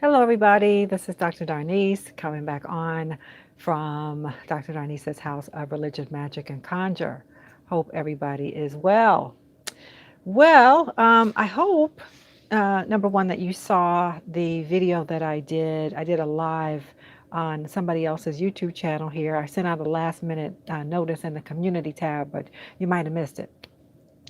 Hello, everybody. This is Dr. Darnise coming back on from Dr. Darnise's House of Religion, Magic, and Conjure. Hope everybody is well. I hope, number one, that you saw the video that I did. I did a live on somebody else's YouTube channel here. I sent out a last minute notice in the community tab, but you might have missed it.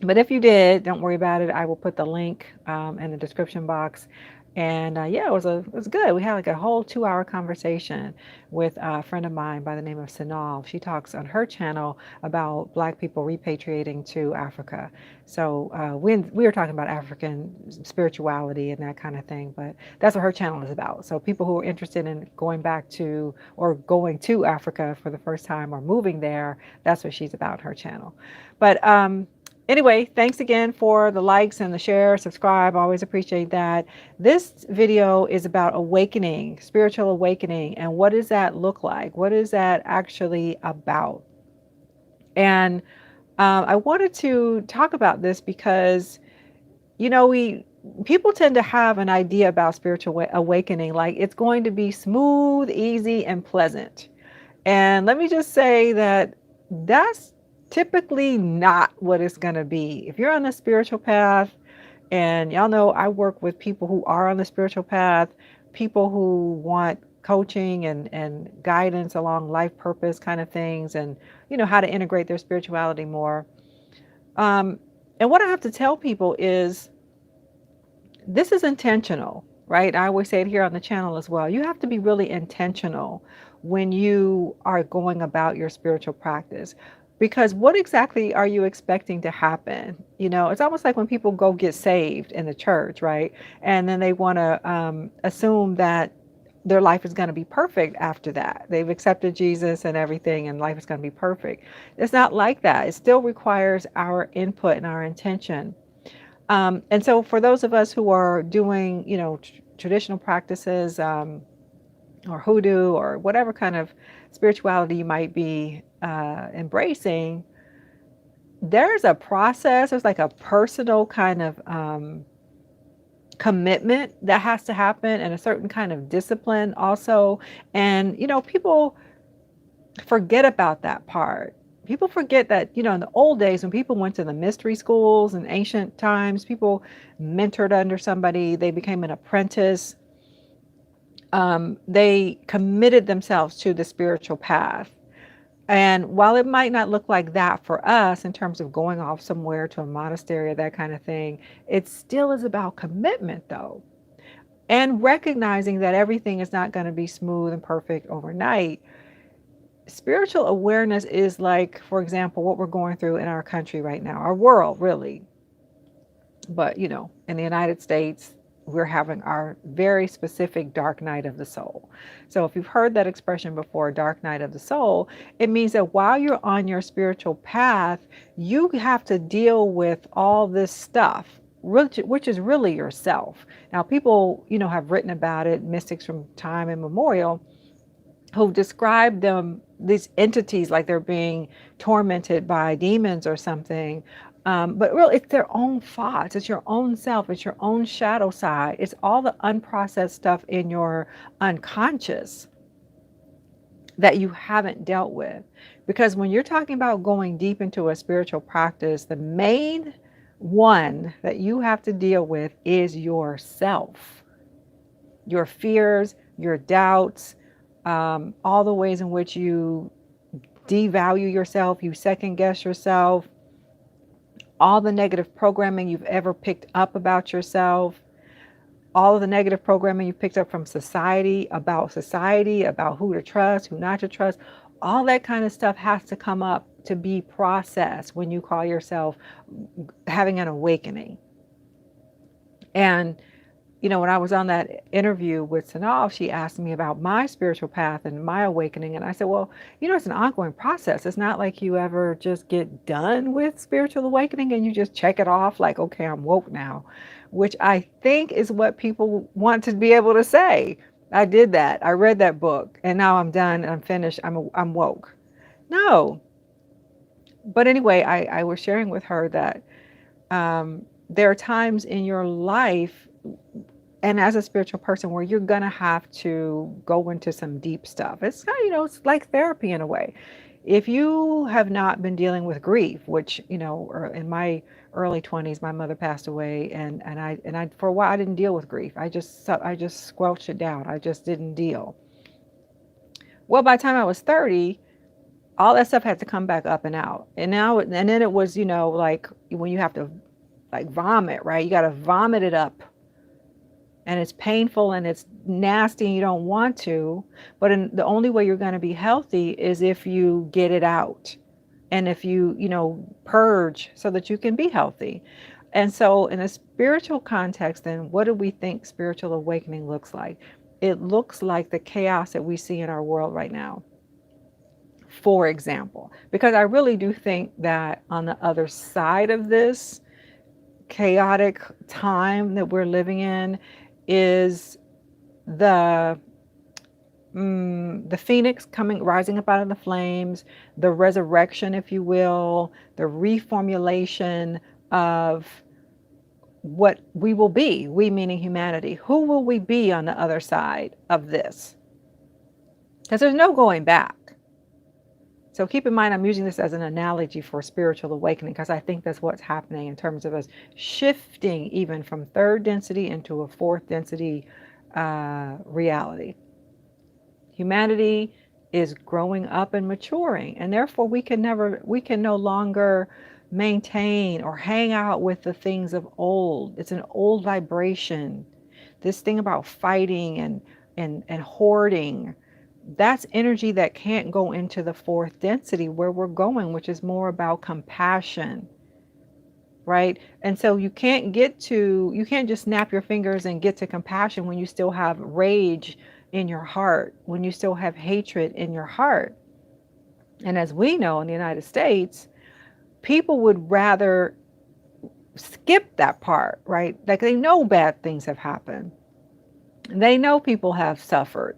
But if you did, don't worry about it. I will put the link in the description box. And yeah, it was good. We had like a whole 2 hour conversation with a friend of mine by the name of Synolve. She talks on her channel about Black people repatriating to Africa. So we were talking about African spirituality and that kind of thing, but that's what her channel is about. So people who are interested in going back to or going to Africa for the first time or moving there, that's what she's about, her channel. But anyway, thanks again for the likes and the share, subscribe. Always appreciate that. This video is about awakening, spiritual awakening, and what does that look like? What is that actually about? And I wanted to talk about this because, we people tend to have an idea about spiritual awakening, like it's going to be smooth, easy, and pleasant. And let me just say that that's typically not what it's going to be. If you're on a spiritual path, and y'all know I work with people who are on the spiritual path, people who want coaching and guidance along life purpose kind of things, and how to integrate their spirituality more. And what I have to tell people is this is intentional, right? I always say it here on the channel as well. You have to be really intentional when you are going about your spiritual practice. Because what exactly are you expecting to happen? It's almost like when people go get saved in the church, right? And then they want to assume that their life is going to be perfect after that. They've accepted Jesus and everything, and life is going to be perfect. It's not like that. It still requires our input and our intention. And so for those of us who are doing, traditional practices, or hoodoo or whatever kind of spirituality you might be embracing, there's a process, there's like a personal kind of commitment that has to happen, and a certain kind of discipline also. And, people forget about that part. People forget that, in the old days when people went to the mystery schools in ancient times, people mentored under somebody, they became an apprentice. They committed themselves to the spiritual path. And while it might not look like that for us in terms of going off somewhere to a monastery or that kind of thing, it still is about commitment, though. And recognizing that everything is not going to be smooth and perfect overnight. Spiritual awareness is like, for example, what we're going through in our country right now, our world, really. But, in the United States, we're having our very specific dark night of the soul. So if you've heard that expression before, dark night of the soul, it means that while you're on your spiritual path, you have to deal with all this stuff, which is really yourself. Now, people, have written about it, mystics from time immemorial, who describe them, these entities, like they're being tormented by demons or something. But really, it's their own thoughts. It's your own self. It's your own shadow side. It's all the unprocessed stuff in your unconscious that you haven't dealt with. Because when you're talking about going deep into a spiritual practice, the main one that you have to deal with is yourself, your fears, your doubts, all the ways in which you devalue yourself, you second guess yourself, all the negative programming you've ever picked up about yourself, all of the negative programming you picked up from society, about who to trust, who not to trust, all that kind of stuff has to come up to be processed when you call yourself having an awakening. And when I was on that interview with Synolve, she asked me about my spiritual path and my awakening. And I said, well, it's an ongoing process. It's not like you ever just get done with spiritual awakening and you just check it off like, okay, I'm woke now, which I think is what people want to be able to say. I did that. I read that book and now I'm done. I'm finished. I'm woke. No. But anyway, I was sharing with her that there are times in your life, and as a spiritual person, where you're gonna have to go into some deep stuff. It's kind of, it's like therapy in a way. If you have not been dealing with grief, which, in my early 20s, my mother passed away, and I for a while I didn't deal with grief. I just squelched it down. I just didn't deal. Well, by the time I was 30, all that stuff had to come back up and out. And then it was, like when you have to like vomit, right? You got to vomit it up, and it's painful and it's nasty and you don't want to. But the only way you're going to be healthy is if you get it out, and if you, purge so that you can be healthy. And so, in a spiritual context, then what do we think spiritual awakening looks like? It looks like the chaos that we see in our world right now, for example, because I really do think that on the other side of this chaotic time that we're living in is the the phoenix rising up out of the flames, the resurrection, if you will, the reformulation of what we will be, we meaning humanity. Who will we be on the other side of this? Because there's no going back. So keep in mind, I'm using this as an analogy for spiritual awakening, because I think that's what's happening in terms of us shifting even from third density into a fourth density reality. Humanity is growing up and maturing, and therefore we can no longer maintain or hang out with the things of old. It's an old vibration. This thing about fighting and hoarding, that's energy that can't go into the fourth density where we're going, which is more about compassion, right? And so you can't just snap your fingers and get to compassion when you still have rage in your heart, when you still have hatred in your heart. And as we know in the United States, people would rather skip that part, right? Like they know bad things have happened. They know people have suffered,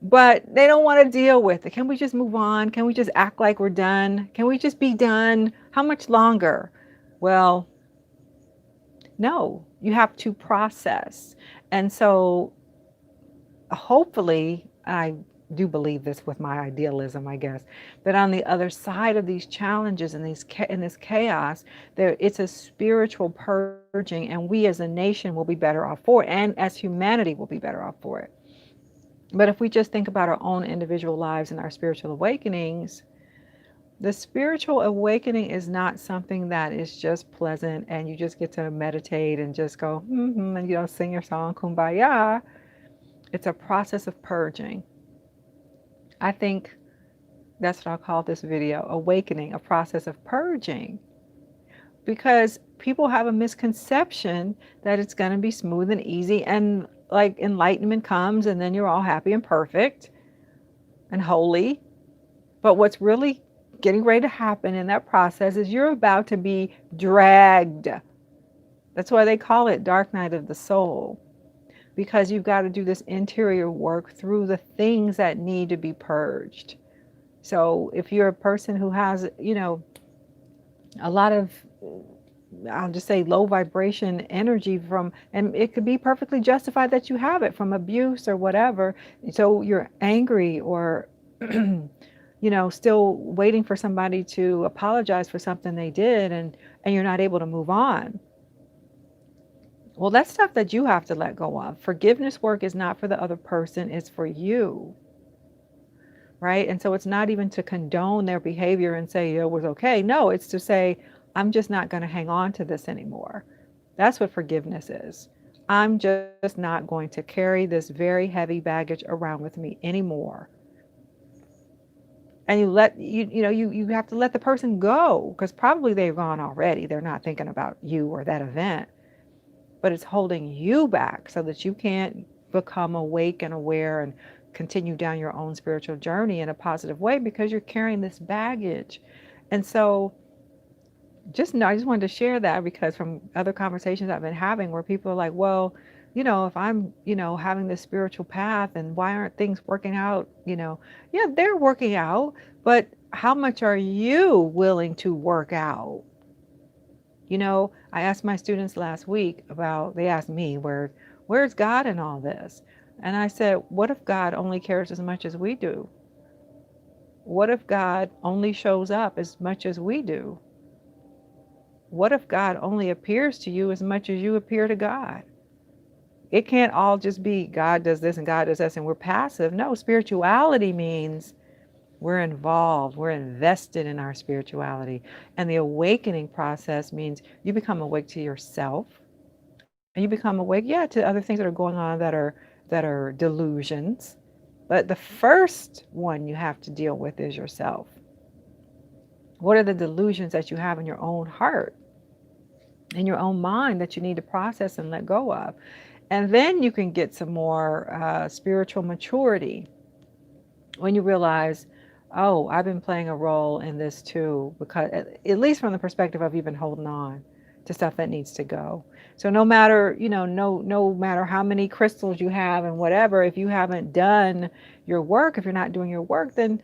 but they don't want to deal with it. Can we just move on? Can we just act like we're done? Can we just be done? How much longer? Well, no, you have to process. And so hopefully, I do believe this with my idealism, I guess, that on the other side of these challenges and this chaos, it's a spiritual purging, and we as a nation will be better off for it, and as humanity will be better off for it. But if we just think about our own individual lives and our spiritual awakenings, the spiritual awakening is not something that is just pleasant and you just get to meditate and just go, and sing your song, kumbaya. It's a process of purging. I think that's what I'll call this video, awakening, a process of purging. Because people have a misconception that it's going to be smooth and easy and like enlightenment comes and then you're all happy and perfect and holy. But what's really getting ready to happen in that process is you're about to be dragged. That's why they call it Dark Night of the Soul. Because you've got to do this interior work through the things that need to be purged. So if you're a person who has, a lot of, I'll just say low vibration energy and it could be perfectly justified that you have it from abuse or whatever. So you're angry or, still waiting for somebody to apologize for something they did and you're not able to move on. Well, that's stuff that you have to let go of. Forgiveness work is not for the other person, it's for you. Right? And so it's not even to condone their behavior and say it was okay. No, it's to say, I'm just not going to hang on to this anymore. That's what forgiveness is. I'm just not going to carry this very heavy baggage around with me anymore. And you have to let the person go, because probably they've gone already. They're not thinking about you or that event. But it's holding you back so that you can't become awake and aware and continue down your own spiritual journey in a positive way, because you're carrying this baggage. And so I just wanted to share that, because from other conversations I've been having where people are like, well, if I'm, having this spiritual path, and why aren't things working out? Yeah, they're working out, but how much are you willing to work out? I asked my students last week they asked me, where Where's God in all this? And I said, what if God only cares as much as we do? What if God only shows up as much as we do? What if God only appears to you as much as you appear to God? It can't all just be God does this and God does this and we're passive. No, spirituality means we're involved, we're invested in our spirituality. And the awakening process means you become awake to yourself and you become awake, yeah, to other things that are going on that are delusions. But the first one you have to deal with is yourself. What are the delusions that you have in your own heart, in your own mind that you need to process and let go of? And then you can get some more spiritual maturity when you realize, oh, I've been playing a role in this too, because at least from the perspective of you've been holding on to stuff that needs to go. So no matter, no matter how many crystals you have and whatever, if you haven't done your work, if you're not doing your work, then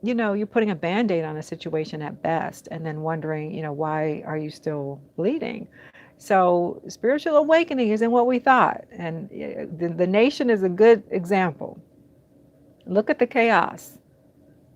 you're putting a band-aid on a situation at best and then wondering, why are you still bleeding? So spiritual awakening isn't what we thought. And the nation is a good example. Look at the chaos.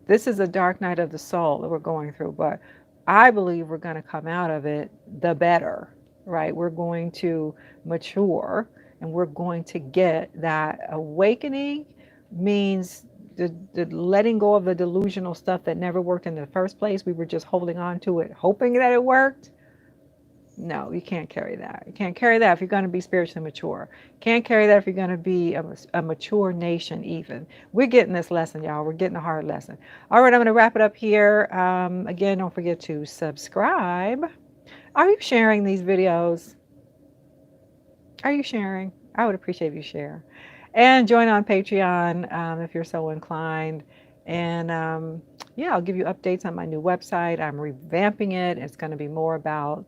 This is a dark night of the soul that we're going through, but I believe we're going to come out of it the better, right? We're going to mature and we're going to get that awakening means the letting go of the delusional stuff that never worked in the first place. We were just holding on to it, hoping that it worked. No, you can't carry that. You can't carry that if you're going to be spiritually mature. Can't carry that if you're going to be a mature nation even. We're getting this lesson, y'all. We're getting a hard lesson. All right, I'm going to wrap it up here. Again, don't forget to subscribe. Are you sharing these videos? Are you sharing? I would appreciate if you share. And join on Patreon if you're so inclined. And yeah, I'll give you updates on my new website. I'm revamping it. It's going to be more about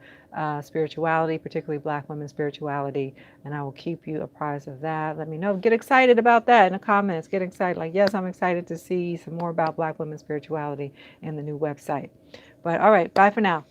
spirituality, particularly Black women's spirituality. And I will keep you apprised of that. Let me know. Get excited about that in the comments. Get excited. Like, yes, I'm excited to see some more about Black women's spirituality in the new website. But all right, bye for now.